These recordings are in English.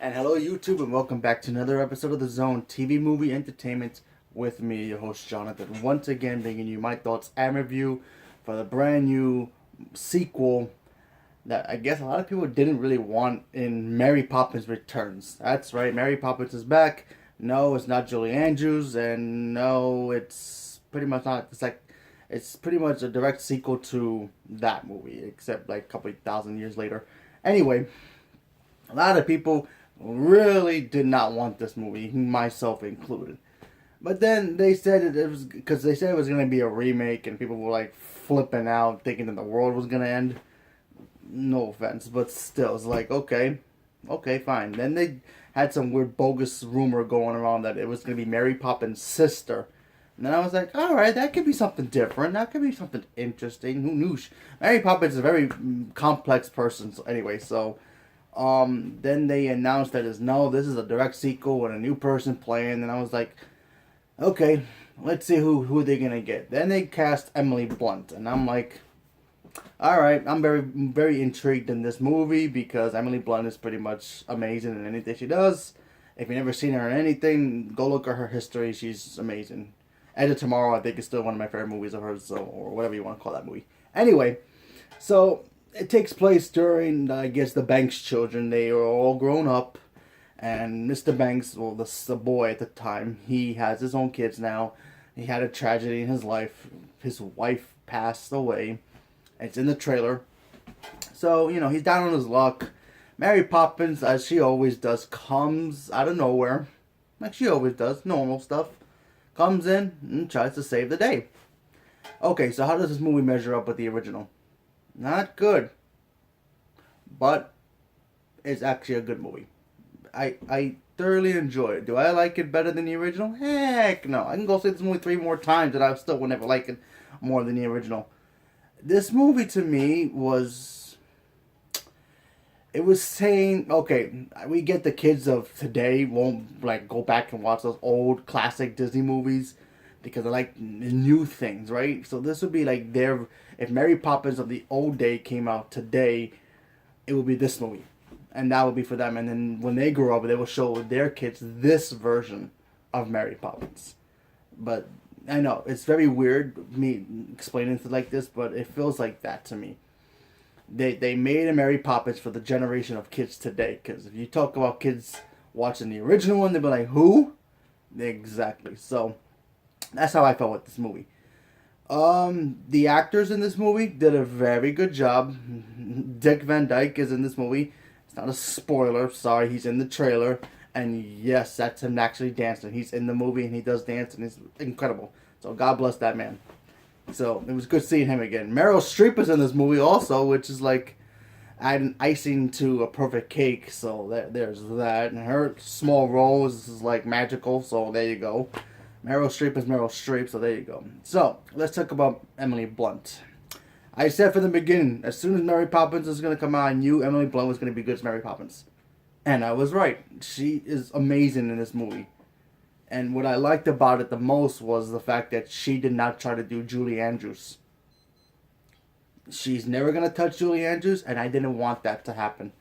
And hello, YouTube, and welcome back to another episode of The Zone TV Movie Entertainment with me, your host Jonathan. Once again, bringing you my thoughts and review for the brand new sequel that I guess a lot of people didn't really want in Mary Poppins Returns. That's right, Mary Poppins is back. No, it's not Julie Andrews, and no, it's pretty much not. It's pretty much a direct sequel to that movie, except like a couple of thousand years later. Anyway, a lot of people really did not want this movie, myself included. But then they said it was because they said it was going to be a remake, and people were like flipping out, thinking that the world was going to end. No offense, but still, it's like okay, fine. Then they had some weird bogus rumor going around that it was going to be Mary Poppins' sister. And then I was like, all right, that could be something different. That could be something interesting. Who knew? Mary Poppins is a very complex person. So anyway, then they announced that this is a direct sequel and a new person playing, and I was like, okay, let's see who they're gonna get. Then they cast Emily Blunt, and I'm like, all right, I'm very intrigued in this movie because Emily Blunt is pretty much amazing in anything she does. If you've never seen her in anything, go look at her history. She's amazing. Edge of Tomorrow, I think, is still one of my favorite movies of hers, or whatever you want to call that movie. Anyway, so it takes place during, I guess, the Banks children. They are all grown up, and Mr. Banks, well, the boy at the time, he has his own kids now. He had a tragedy in his life. His wife passed away. It's in the trailer. So, he's down on his luck. Mary Poppins, as she always does, comes out of nowhere. Like she always does. Normal stuff. Comes in and tries to save the day. Okay, so how does this movie measure up with the original? Not good. But it's actually a good movie. I thoroughly enjoy it. Do I like it better than the original? Heck no. I can go see this movie 3 more times and I still would never like it more than the original. This movie to me was... It was saying, okay, we get the kids of today won't like go back and watch those old classic Disney movies because they like new things, right? So this would be like if Mary Poppins of the old day came out today, it would be this movie. And that would be for them. And then when they grow up, they will show their kids this version of Mary Poppins. But I know, it's very weird me explaining it like this, but it feels like that to me. They made a Mary Poppins for the generation of kids today. Because if you talk about kids watching the original one, they'll be like, who? Exactly. So, that's how I felt with this movie. The actors in this movie did a very good job. Dick Van Dyke is in this movie. It's not a spoiler. Sorry, he's in the trailer. And yes, that's him actually dancing. He's in the movie and he does dance and it's incredible. So God bless that man. So it was good seeing him again. Meryl Streep is in this movie also, which is like adding icing to a perfect cake. So there's that. And her small role is like magical. So there you go. Meryl Streep is Meryl Streep. So there you go. So let's talk about Emily Blunt. I said from the beginning, as soon as Mary Poppins is going to come out, I knew Emily Blunt was going to be good as Mary Poppins. And I was right. She is amazing in this movie. And what I liked about it the most was the fact that she did not try to do Julie Andrews. She's never going to touch Julie Andrews, and I didn't want that to happen.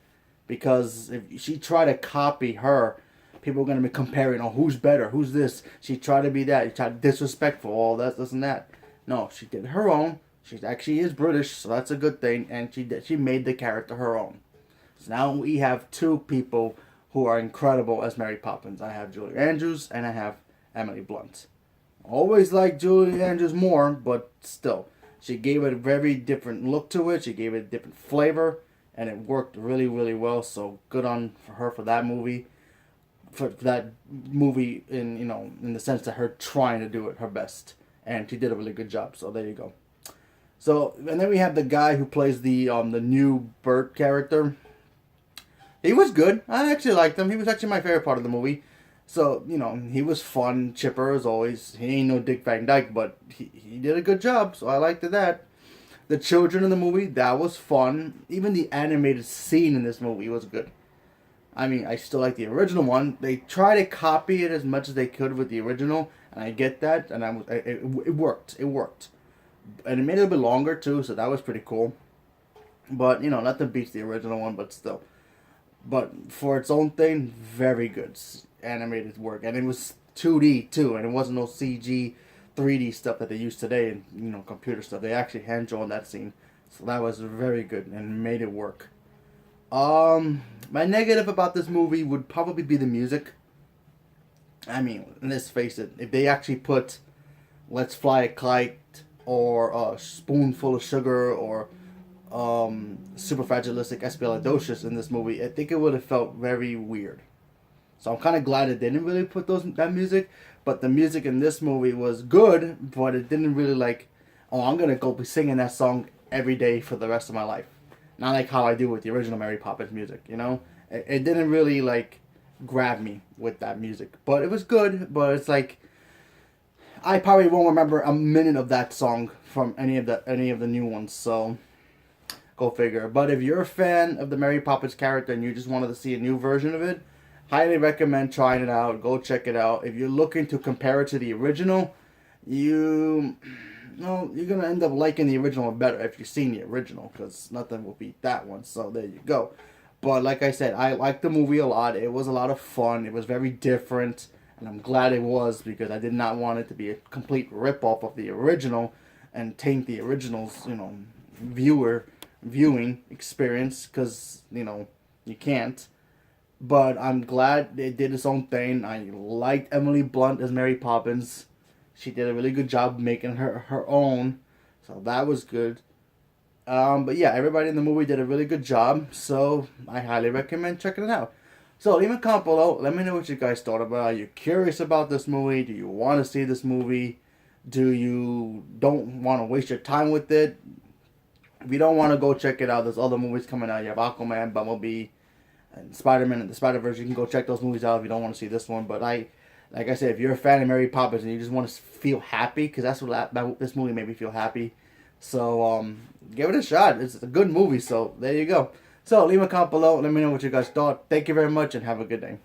Because if she tried to copy her, people are going to be comparing, oh, who's better, who's this? She tried to be that, she tried disrespectful, all that, this and that. No, she did her own. She actually is British, so that's a good thing, and she made the character her own. So now we have 2 people who are incredible as Mary Poppins. I have Julie Andrews and I have Emily Blunt. Always liked Julie Andrews more, but still. She gave it a very different look to it. She gave it a different flavor, and it worked really, really well. So good on her for that movie. For that movie in the sense that her trying to do it her best. And she did a really good job. So there you go. So, and then we have the guy who plays the new Bert character. He was good. I actually liked him. He was actually my favorite part of the movie. So, he was fun, chipper as always. He ain't no Dick Van Dyke, but he did a good job, so I liked that. The children in the movie, that was fun. Even the animated scene in this movie was good. I mean, I still like the original one. They try to copy it as much as they could with the original, and I get that, and it worked. It worked. And it made it a bit longer, too, so that was pretty cool. But, nothing beats the original one, but still. but for its own thing, very good animated work, and it was 2D too, and it wasn't no CG, 3D stuff that they use today, and computer stuff. They actually hand drawn that scene, so that was very good and made it work. My negative about this movie would probably be the music. I mean, let's face it, if they actually put "Let's Fly a Kite" or "A Spoonful of Sugar" or "Superfragilisticexpialidocious" in this movie, I think it would have felt very weird. So I'm kind of glad it didn't really put that music. But the music in this movie was good, but it didn't really like, oh, I'm gonna go be singing that song every day for the rest of my life. Not like how I do with the original Mary Poppins music, you know. It didn't really like grab me with that music, but it was good. But it's like I probably won't remember a minute of that song from any of the new ones. So go figure. But if you're a fan of the Mary Poppins character and you just wanted to see a new version of it, highly recommend trying it out. Go check it out. If you're looking to compare it to the original, you're gonna end up liking the original better if you've seen the original, because nothing will beat that one. So there you go. But like I said, I liked the movie a lot. It was a lot of fun. It was very different, and I'm glad it was, because I did not want it to be a complete rip-off of the original and taint the original's viewing experience, because you can't. But I'm glad it did its own thing. I liked Emily Blunt as Mary Poppins. She did a really good job making her own, so that was good. But yeah, everybody in the movie did a really good job, so I highly recommend checking it out. So leave a comment below. Let me know what you guys thought about it. Are you curious about this movie? Do you want to see this movie? Do you don't want to waste your time with it? If you don't want to go check it out, there's other movies coming out. You have Aquaman, Bumblebee, and Spider-Man and the Spider-Verse. You can go check those movies out if you don't want to see this one. But like I said, if you're a fan of Mary Poppins and you just want to feel happy, because that's what this movie made me feel happy. So give it a shot. It's a good movie. So there you go. So leave a comment below. Let me know what you guys thought. Thank you very much and have a good day.